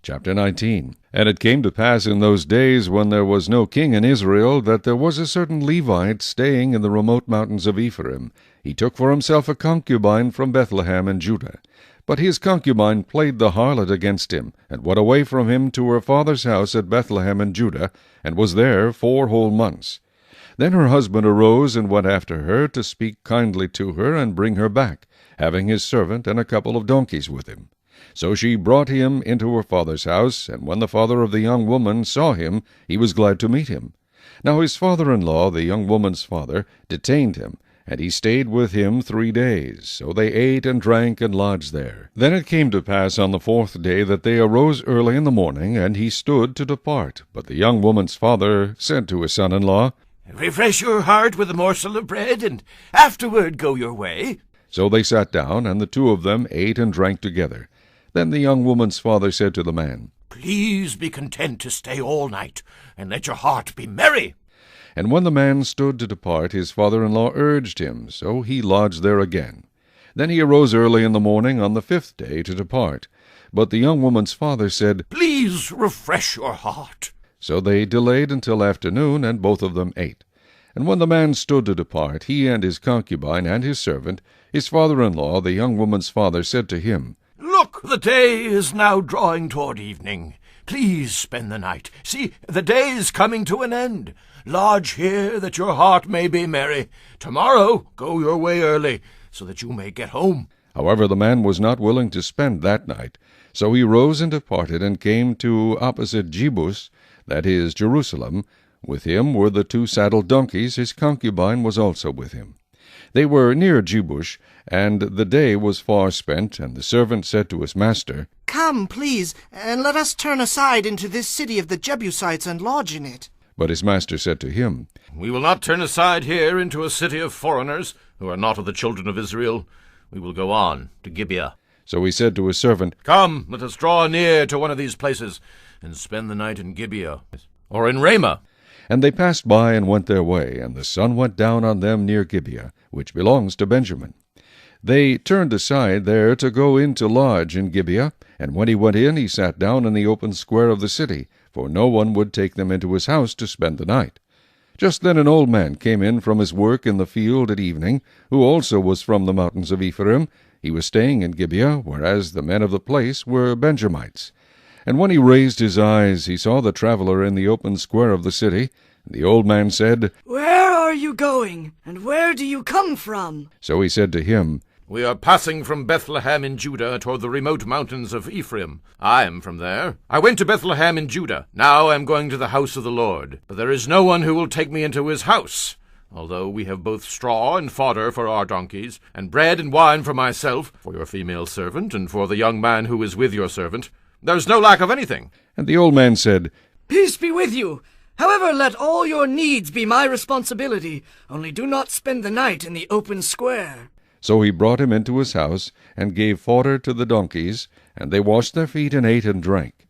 Chapter 19. And it came to pass in those days, when there was no king in Israel, that there was a certain Levite staying in the remote mountains of Ephraim. He took for himself a concubine from Bethlehem in Judah. But his concubine played the harlot against him, and went away from him to her father's house at Bethlehem in Judah, and was there 4 whole months. Then her husband arose and went after her to speak kindly to her and bring her back, having his servant and a couple of donkeys with him. So she brought him into her father's house, and when the father of the young woman saw him, he was glad to meet him. Now his father-in-law, the young woman's father, detained him, and he stayed with him 3 days. So they ate and drank and lodged there. Then it came to pass on the 4th day that they arose early in the morning, and he stood to depart. But the young woman's father said to his son-in-law, "Refresh your heart with a morsel of bread, and afterward go your way." So they sat down, and the 2 of them ate and drank together. Then the young woman's father said to the man, "Please be content to stay all night, and let your heart be merry." And when the man stood to depart, his father-in-law urged him, so he lodged there again. Then he arose early in the morning on the 5th day to depart. But the young woman's father said, "Please refresh your heart." So they delayed until afternoon, and both of them ate. And when the man stood to depart, he and his concubine and his servant, his father-in-law, the young woman's father, said to him, "Look, the day is now drawing toward evening. Please spend the night. See, the day is coming to an end. Lodge here, that your heart may be merry. Tomorrow go your way early, so that you may get home." However, the man was not willing to spend that night. So he rose and departed, and came to opposite Jebus, that is, Jerusalem. With him were the 2 saddled donkeys. His concubine was also with him. They were near Jebus, and the day was far spent, and the servant said to his master, "Come, please, and let us turn aside into this city of the Jebusites and lodge in it." But his master said to him, "We will not turn aside here into a city of foreigners, who are not of the children of Israel. We will go on to Gibeah." So he said to his servant, "Come, let us draw near to one of these places, and spend the night in Gibeah, or in Ramah." And they passed by and went their way, and the sun went down on them near Gibeah, which belongs to Benjamin. They turned aside there to go in to lodge in Gibeah, and when he went in, he sat down in the open square of the city, for no one would take them into his house to spend the night. Just then an old man came in from his work in the field at evening, who also was from the mountains of Ephraim. He was staying in Gibeah, whereas the men of the place were Benjamites. And when he raised his eyes, he saw the traveler in the open square of the city. And the old man said, "Where are you going, and where do you come from?" So he said to him, "We are passing from Bethlehem in Judah toward the remote mountains of Ephraim. I am from there. I went to Bethlehem in Judah. Now I am going to the house of the Lord. But there is no one who will take me into his house. Although we have both straw and fodder for our donkeys, and bread and wine for myself, for your female servant, and for the young man who is with your servant, there is no lack of anything." And the old man said, "Peace be with you. However, let all your needs be my responsibility. Only do not spend the night in the open square." So he brought him into his house, and gave fodder to the donkeys, and they washed their feet, and ate and drank.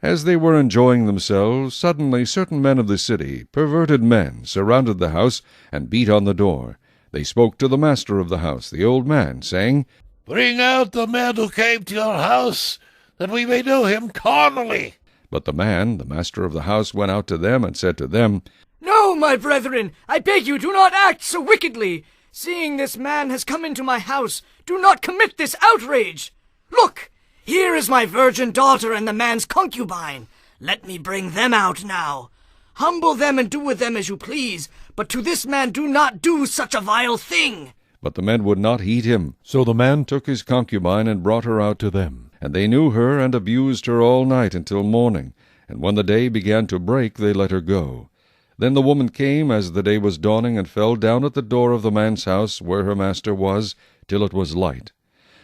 As they were enjoying themselves, suddenly certain men of the city, perverted men, surrounded the house, and beat on the door. They spoke to the master of the house, the old man, saying, "Bring out the man who came to your house, that we may know him carnally." But the man, the master of the house, went out to them, and said to them, "No, my brethren, I beg you, do not act so wickedly. Seeing this man has come into my house, do not commit this outrage. Look, here is my virgin daughter and the man's concubine. Let me bring them out now. Humble them and do with them as you please, but to this man do not do such a vile thing." But the men would not heed him. So the man took his concubine and brought her out to them. And they knew her and abused her all night until morning. And when the day began to break, they let her go. Then the woman came as the day was dawning, and fell down at the door of the man's house where her master was, till it was light.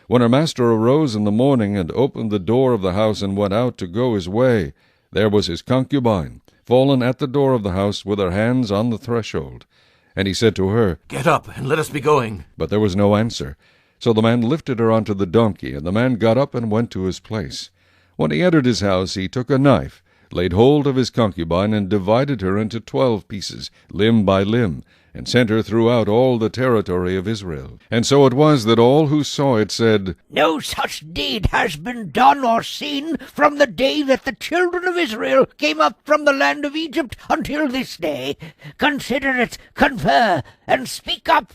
When her master arose in the morning, and opened the door of the house, and went out to go his way, there was his concubine, fallen at the door of the house, with her hands on the threshold. And he said to her, "Get up, and let us be going." But there was no answer. So the man lifted her onto the donkey, and the man got up and went to his place. When he entered his house, he took a knife, laid hold of his concubine, and divided her into 12 pieces, limb by limb, and sent her throughout all the territory of Israel. And so it was that all who saw it said, No such deed has been done or seen from the day that the children of Israel came up from the land of Egypt until this day. Consider it, confer, and speak up